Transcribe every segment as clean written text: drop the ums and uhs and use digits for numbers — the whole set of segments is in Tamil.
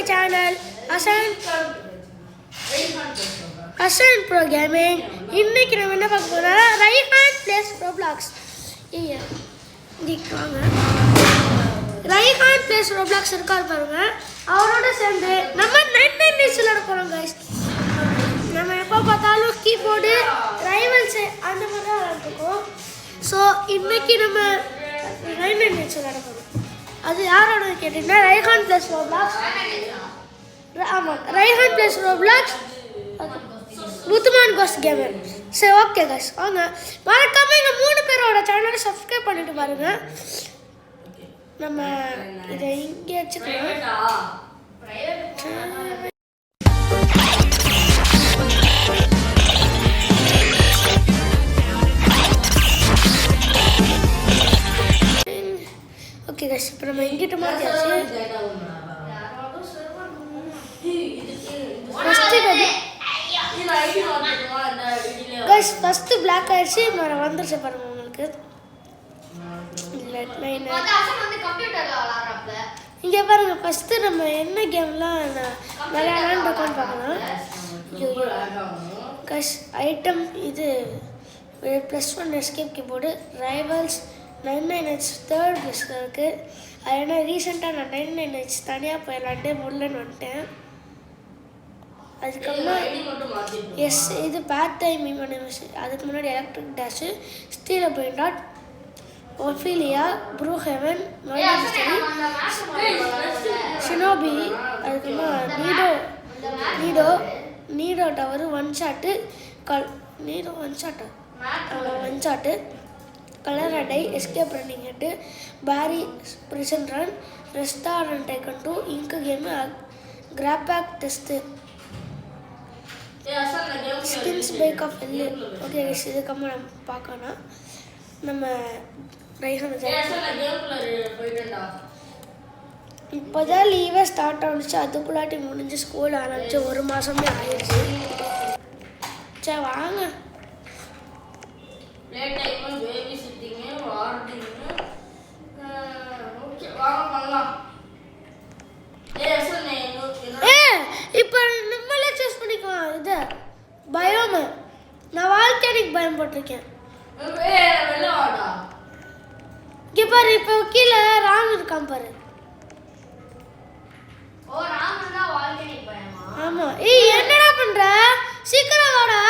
channel Asan Programming. இன்னைக்கு நம்ம என்ன பார்க்க போறோம்னா Raihan place Roblox. Raihan place Roblox இருக்கார் பாருங்க. அவரோட சேர்ந்து நம்ம 99 டேஸ் விளையாட போறோம் गाइस. நம்ம எப்போ பார்த்தாலும் கீபோர்டு ரைவல்ஸ் அந்த மாதிரி தான் விளையாடுறோம். ஸோ இன்னைக்கு நம்ம 99 டேஸ் விளையாட போறோம். அது யாரோட கேட்டீங்கன்னா ரைஹான் பிளேஸ் ரோப்ளாக்ஸ். ஆமாம், Raihan place Roblox முத்துமான் cost gamer. சரி, ஓகே गाइस, வாங்க. மறக்காம இந்த 3 பேரோட சேனலை சப்ஸ்கிரைப் பண்ணிட்டு பாருங்க. நம்ம இதை இங்கே வச்சுக்கலாம். ஓகே गाइस, இப்போ நம்ம இங்கிட்ட மாத்தியாச்சு. गाइस ஃபர்ஸ்ட் பிளாக் ஆயிடுச்சு, மரம் வந்துருச்சு பாருங்க உங்களுக்கு. இங்கே பாருங்க, ஃபர்ஸ்ட் நம்ம என்ன கேம்லாம் விளையாடலான்னு இருக்கோம்னு பார்க்கலாம். गाइस ஐட்டம் இது +1 escape keyboard rivals 99H third பிளேஸில் இருக்குது. அது ஏன்னா ரீசெண்டாக நான் 99H தனியாக போய் விளாண்டே முடியலன்னு வந்துட்டேன். அதுக்கப்புறமா எஸ் இது பேட் டைம் இமனிமஸ். அதுக்கு முன்னாடி எலக்ட்ரிக் டேஷு ஸ்டீல் பெயிண்டாட் ஒஃபீலியா ப்ரூ ஹெவன் ஷினோபி. அதுக்கப்புறமா நீடோ tower one shot one shot colour அடை எஸ்கேப் ரன்னிங் ஹெட்டு பேரி பிரிசன் ரன் ரெஸ்டாரண்ட் டைக்கன் 2 இங்கு கேமு கிராபேக் டெஸ்ட்டு ஸ்கின்ஸ் பேக் ஆஃப் எல்லு. ஓகே गाइस, இதுக்கப்புறம் நம்ம பார்க்கணும். நம்ம ரைஹான் இப்போதான் லீவே ஸ்டார்ட் ஆகிடுச்சு. அதுக்குள்ளாட்டி முடிஞ்சு ஸ்கூல் ஆரம்பிச்சு 1 மாதமே ஆயிடுச்சு. சரி வாங்க. இப்போ நம்மளே சூஸ் பண்ணிக்கலாம். இது பயோமு நான் வால்கனிக் பயம் போட்டிருக்கேன். இங்கே பாரு, இப்போ கீழே ராம் இருக்கான் பாரு. ஆமாம். ஏய் என்னடா பண்ற? சீக்கிரம் வாடா.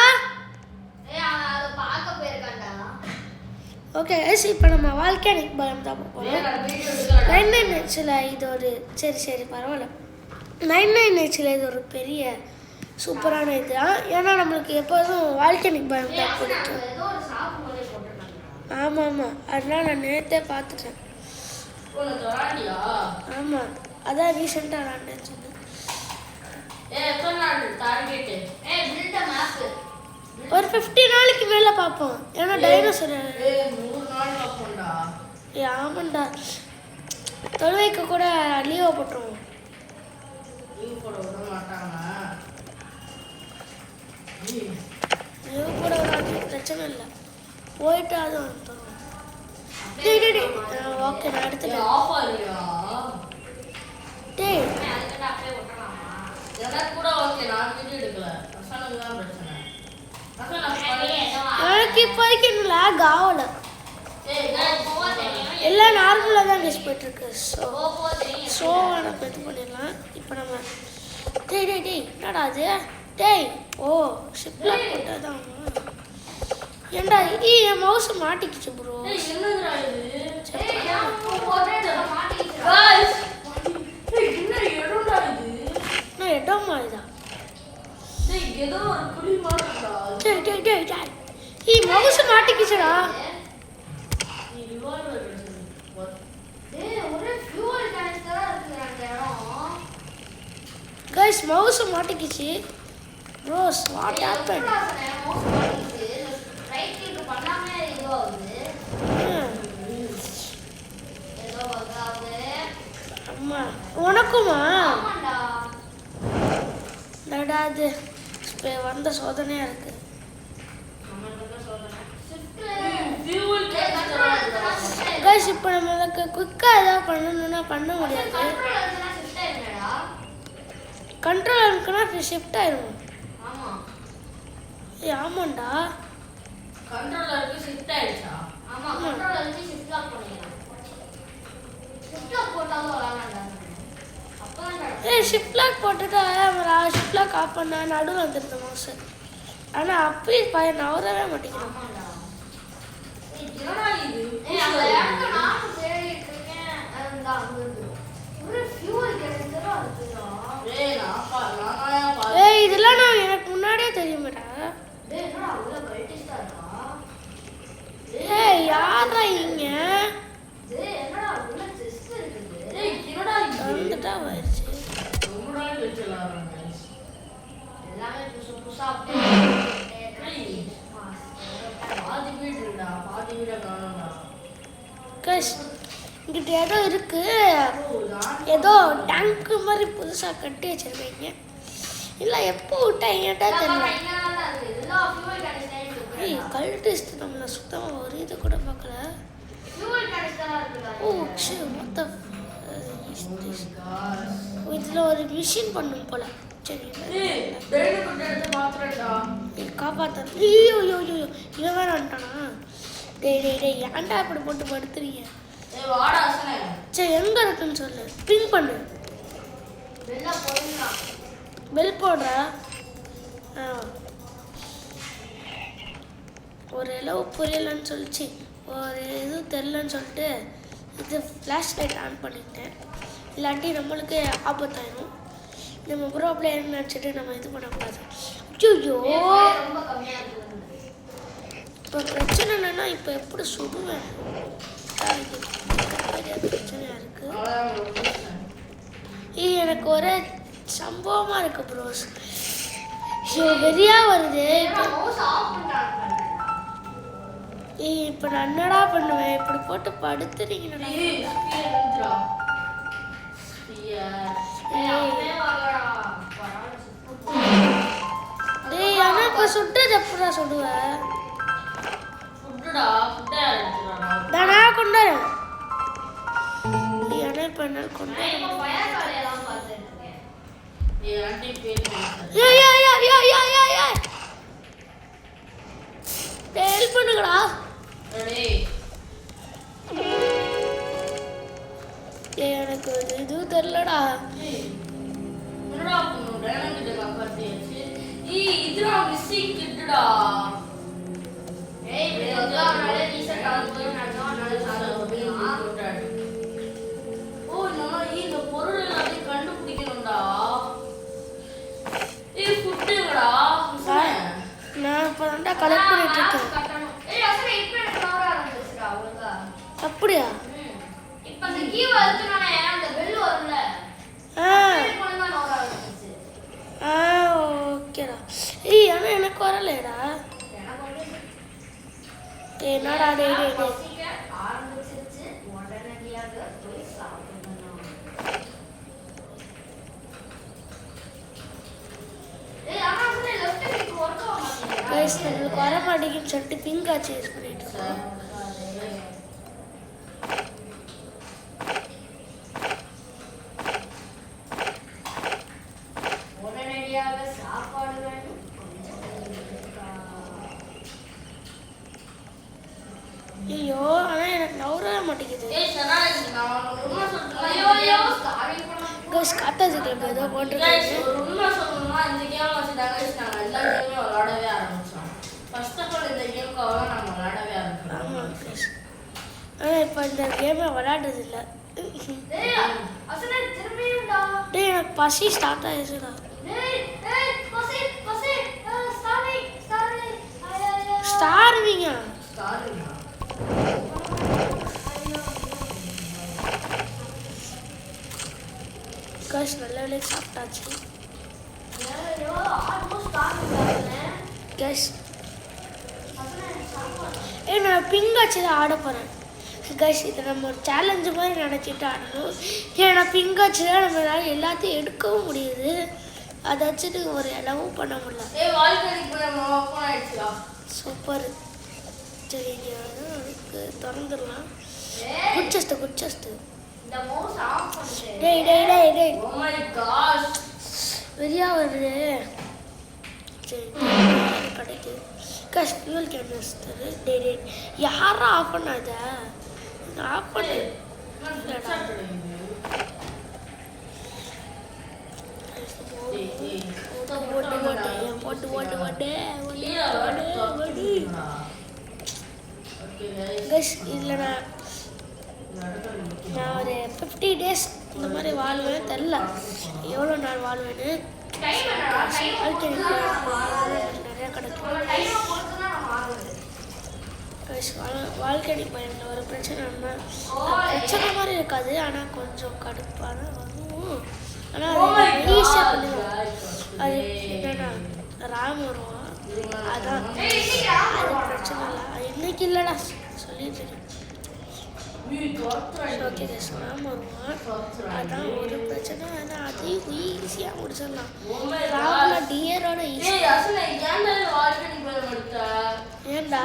ஓகே गाइस, இப்போ நம்ம வால்கனிக் பயம் தான் போகிறோம். 99Hல இது ஒரு சரி பரவாயில்ல. 99Hல இது ஒரு பெரிய சூப்பரான இது தான். ஏன்னா நம்மளுக்கு எப்போதும் வால்கனிக் பயம் தான் பிடிக்கும். ஆமாம், அதெல்லாம் நான் நேற்றே பார்த்துட்டேன். ஆமாம், அதான் ரீசெண்டாக நான் சொன்னேன். ஒரு 50 நாளைக்கு மேலே பார்ப்போம். ஏன்னா டைனோசர் ஆமாண்டா, தொழுவைக்கு கூட லீவை போட்டுருவோம். லீவ் போட விடாது, பிரச்சனை இல்லை. போயிட்டு அது வந்துடும். ஓகே, நான் எடுத்துட்டேன். எனக்கு இப்போதைக்கு இன்னும் லேக் ஆகலை, எல்லாம் நார்மலாக தான் கெஸ் போயிட்டுருக்கு. ஸோ நம்ம இது பண்ணிடலாம். இப்போ நம்ம டேய் என்னடா அது? ஓ ஷிப்லாக் போட்டால் தான். ஏண்டா என் மவுஸ் மாட்டிக்கிச்சு ப்ரோ. இடமா இதா? மவுஸ் மாட்டிக்கிச்சுடா. गाइस மவுஸ் மாட்டிக்கிச்சு bro. What happen? Right click பண்ணாம ஏதோ ஆகுது. ஏதோ வந்தாது. அம்மா உனக்குமா? ஆமாடா. நடாது வந்த சோதனையா இருக்கு. गाइस இப்போ நமக்கு குயிக்கா ஏதாவது பண்ணனும்னா பண்ண முடியாது. கண்ட்ரோல் இருக்குன்னா ஷிஃப்ட் ஆயிடும். ஆமா ஆமாண்டா கண்ட்ரோலருக்கு ஷிஃப்ட் ஆயிடுச்சா? ஆமா கண்ட்ரோலருக்கு ஷிஃப்ட் லாக் பண்ணிடலாம். ஷிஃப்ட் லாக் போட்டாலும் விளையாடலாம். ஷிஃப்ட் லாக் போட்டுட்டு ஷிஃப்ட் லாக் ஆஃப் பண்ண நடுவில் வந்துருந்த மவுஸ். ஆனால் அப்பயும் பையன் நவரவே மாட்டேங்கிறான். இதெல்லாம் நான் எனக்கு முன்னாடியே தெரியுமேடா. யாரா இங்க வந்துட்டா ஆயிடுச்சு. இங்கிட்ட ஏதோ இருக்கு, ஏதோ டேங்க் மாதிரி புதுசா கட்டி வச்சிருக்கீங்க. இல்ல எப்போ விட்டாங்கட்டா தெரியல. கல்டிஸ்ட் நம்மள சுத்தமா ஒரு இது கூட பார்க்கல. ஓ மொத்த இதுல ஒரு மிஷின் பண்ணும் போல. சரி காப்பாத்த. ஐயோ இவன் வேற வந்துட்டானா? டேய் ஏன்டா இப்படி போட்டு படுத்துறீங்க? சரி எங்க இருக்குன்னு சொல்லு, பின் பண்ணு. பெல் போடுற ஒரு அளவு புரியலன்னு சொல்லிச்சு, ஒரு இது தெரிலன்னு சொல்லிட்டு இது ஃப்ளாஷ் லைட் ஆன் பண்ணிட்டேன். இல்லாட்டி நம்மளுக்கு ஆபத்தாயிடும். நம்ம ப்ரோ பிளேயர்னு நினச்சிட்டு நம்ம இது பண்ணக்கூடாது. ஐயோ இப்போ பிரச்சனை என்னன்னா இப்போ எப்படி சுடுவேன்? பிரச்சனையாக இருக்கு. எனக்கு ஒரு சம்பவமாக இருக்கு ப்ரோஸ். வெறியா வருது. இப்போ நான் என்னடா பண்ணுவேன்? இப்படி போட்டு படுத்துறீங்கடா. டேய் ஆனா இப்ப சுட்டது எப்படா சுடுவேன்? நான் கொண்டாரு ஆனா இப்ப என்ன கொண்டாரு? ஹெல்ப் பண்ணுங்கடா. எனக்கு இதுவும் தெரியலடா. நான் இப்ப கலெக்ட் பண்ணிட்டு இருக்கேன். அப்படியா? ஓகேடா. ஆனா எனக்கு வரலடா. என்னடா டேய் நம்மளுக்கு வர மாட்டேங்குன்னு சொல்லிட்டு பிங்க் ஆச்சு யூஸ் பண்ணிட்டு இருக்கோம். ஐயோ ஆனா எனக்கு நவரவே மாட்டேங்குது. காத்தாஜிக்கு ஏதோ போட்டுருக்காங்க. ஆனால் இப்போ இந்த கேமை விளையாடுறது இல்லை. டேய் எனக்கு பசி ஸ்டார்ட் ஆயிடுச்சுடா. ஸ்டார்விங்க கஷ் நல்ல வேலைக்கு சாப்பிட்டாச்சு. கஷ் நான் பிங்க் வச்சு தான் ஆட போகிறேன். கஷ் இதை நம்ம ஒரு சேலஞ்சு மாதிரி நினச்சிட்டு ஆடணும். ஏன்னா பிங்க் வச்சு தான் நம்மளால எல்லாத்தையும் எடுக்கவும் முடியுது. அதை வச்சுட்டு ஒரு இடமும் பண்ண முடியல. சூப்பர். சரி அதுக்கு திறந்துடலாம். Good chest. டேய் வெறியா வருது. சரி கிடைக்கு கஷ் ஃபியூல் கேனிஸ்டர். டே யாரா ஆஃப் பண்ணாத? ஆஃப் பண்ணு. இதில் நான் ஒரு 50 days இந்த மாதிரி வாழ்வேன். தெரில எவ்வளோ நாள் வாழ்வேன்னு. நிறையா கிடைக்கும். வாழ்க்கை பயனில் ஒரு பிரச்சனைன்னா பிரச்சனை மாதிரி இருக்காது, ஆனால் கொஞ்சம் கடுப்பான வரும். ஆனால் அது ஈஸியாக பண்ணுவேன். அது என்னன்னா ராம் வருவான், அதான் அது பிரச்சனை இல்லை. இன்னைக்கு இல்லைடா சொல்லிட்டு இருக்கேன். ஓகே ராம் வருவான், அதான் ஒரு பிரச்சனை. ஆனால் அதையும் ஈஸியாக முடிச்சிடலாம். ராம்ல டியரோட ஈஸியாக. ஏண்டா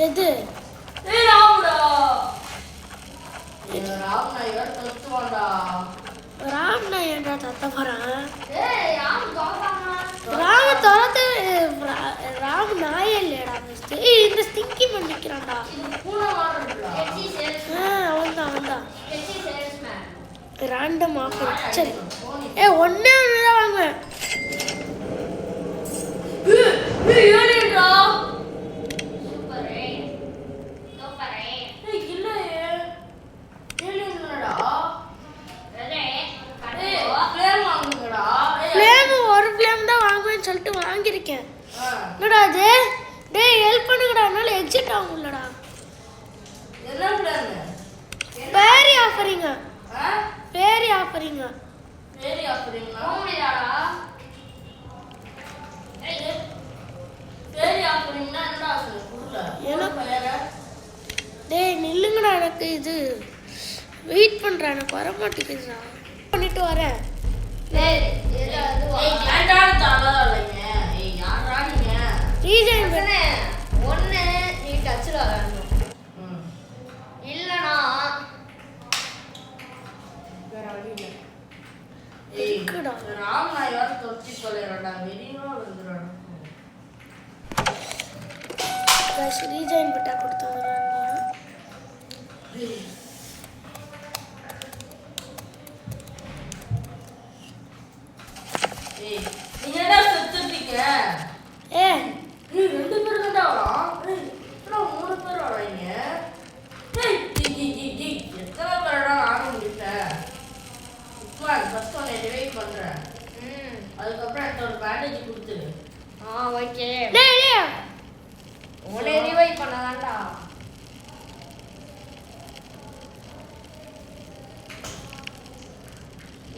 எது ராம் நான் ஏன்டா தத்த போறான்? ராம் நாயே இல்லையடா. இந்த ஸ்டிங்கி பண்ணிக்கிறான்டா. அவன்தான் ரேண்டம் ஆஃபர். சரி ஒன்னே ஒன்றுதான் வாங்குவேன். சொல்லிட்டு வாங்கியிருக்கேன். என்னடா அது? டேய் ஹெல்ப் பண்ணுங்கடா, என்னால எக்ஸிட் ஆக முடியலடா. பேரி ஆஃபரிங்க. பேரி ஆஃபரிங்க. டேய் நில்லுங்கடா, எனக்கு இது வெயிட் பண்றேன், எனக்கு வர மாட்டேங்குதுடா. பண்ணிட்டு வரேன். ஒன்னு நீ டச்சில் வரணும், இல்லைனா வேற வழி இல்லை. ராம் நான் யாரும் தொட்டி சொல்லிடுறா, வெளியும் வந்துடுறான். ரீஜாயின் பட்டா கொடுத்தாங்க. அதுக்கப்புறம் எனக்கு ஒரு பேண்டேஜ் கொடுத்துரு. ஓகே உடனே ரிவைவ் பண்ணலாம்டா.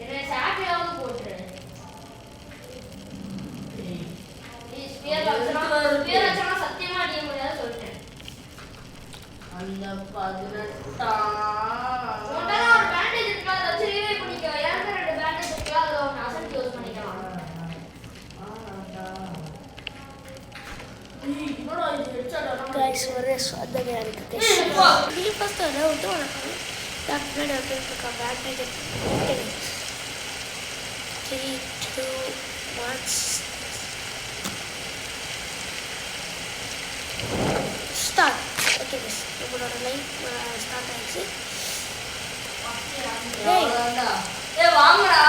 என்ன சாப்பியாவும் போட்டுரு. சத்தியமா அடிக்க முடியாது சொல்லிட்டேன். அந்த 18 ஒரு பேண்டேஜ் இருக்கு, அதை வச்சு ரிவைவ் பண்ணிக்கோ. எனக்கு 2 பேண்டேஜ் இருக்கு, அதை ஒன்று அசன்ட் யூஸ் பண்ணிக்கலாம். गाइस वरे स्वाद में आ रही है ये फर्स्ट है ना तो ना दैट ब्लड अपने का बैक में 3 2 1 स्टार्ट. ओके गाइस நம்மளோட லைவ் ஸ்டார்ட் ஆயிடுச்சு. ஏய் வாங்கடா.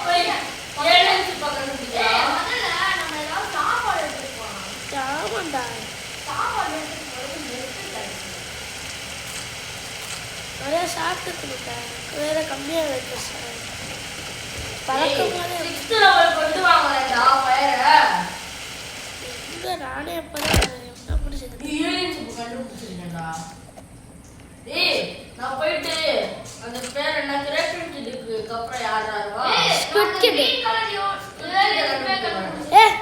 போய் ஏலன்ஸ் பக்கத்துல பிடிச்சா. முதல்ல நம்ம ஏதாவது சாப்பாடு எடுத்துட்டு போலாம். சாப்பாடா? சாப்பாடு எடுத்துட்டு போறது நெருக்கடி. நிறைய சாப்பிட்டுருக்கேன், வேற கம்மியாக இருக்கு சார். பழக்கமாக 6th லெவல் கொண்டு வாங்கலடா ஃபயர. இங்க நானே அப்பதான் என்ன பிடிச்சது ஏலியன்ஸ் கண்டுபிடிச்சிருக்கேன்டா. ஏய் நான் போயிட்டு அந்த பேர் என்ன கிரேட்டன் கிட்க்கு அப்புறம் யாராருவா? ஸ்குட் கிட்.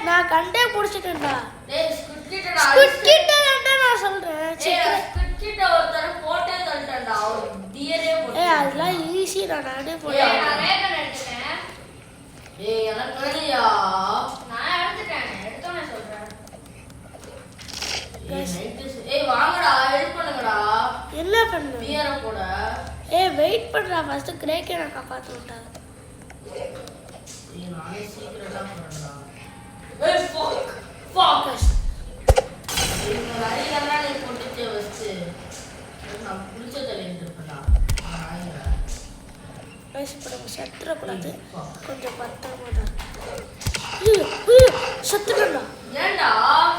நான் கண்டே பிடிச்சிட்டேன்டா. டேய் ஸ்குட் கிட்டடா. ஸ்குட் கிட்டடா நான் சொல்றேன். ஸ்குட் கிட்ட ஒருத்தர போட்டே தள்ளிட்டேன்டா. அவர் டியரே போட்டு. அதெல்லாம் ஈஸி தான், நானே போட்டேன். நான் ரேகன் எடுத்துட்டேன். எனக்கு வேலையா? நான் எடுத்துட்டேன், எடுத்தோனே சொல்றேன். வாங்கடா ஹெல்ப் பண்ணுங்கடா. என்ன பண்ணு? டியரை போட ஏய் வெயிட் பண்ணுறா ஃபஸ்ட்டு கிரேக்கே நான் காப்பாற்ற விட்டாங்க. நானே சீக்கிரட்டா போறேன்டா. ஃபோக்கஸ். இந்த வரிகள்லாம் நீ போட்டுட்டே வச்சு நான் புடிச்ச தலையிட்டு இருப்பேன்டா. கைஸ் இப்போ நம்ம சத்துறக்கூடாது, கொஞ்சம் பத்திரமா தான். சத்துட்டா. ஏன்டா?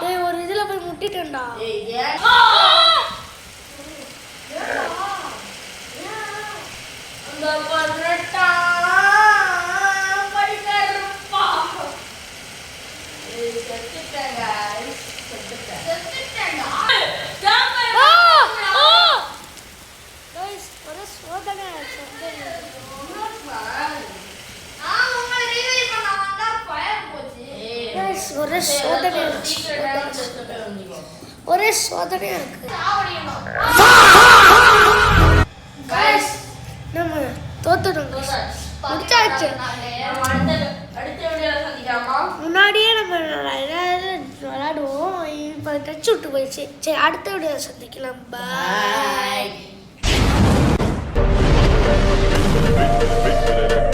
ஏய் ஒரு இதில் போய் முட்டிட்டேன்டா. ஏய் ஏன்? அந்த பரட்டா படிக்கறப்பா. ஏய் செத்துட்டேன் गाइस. செத்துட்டேன்டா. கைஸ் ஒரு சோதனை ஆச்சு. கைஸ் ஒரே சோதனை ஆச்சு. ஒரே சோதனையா இருக்கு. गाइस நம்ம தோத்துட்டோம் கைஸ். முடிச்சாச்சு. அடுத்த வீடியோல சந்திக்கலாமா? முன்னாடியே நம்ம விளையாடுவோம், இப்போ டச் விட்டு போயிடுச்சு. சரி அடுத்த வீடியோ சந்திக்கலாம். பாய். Bye.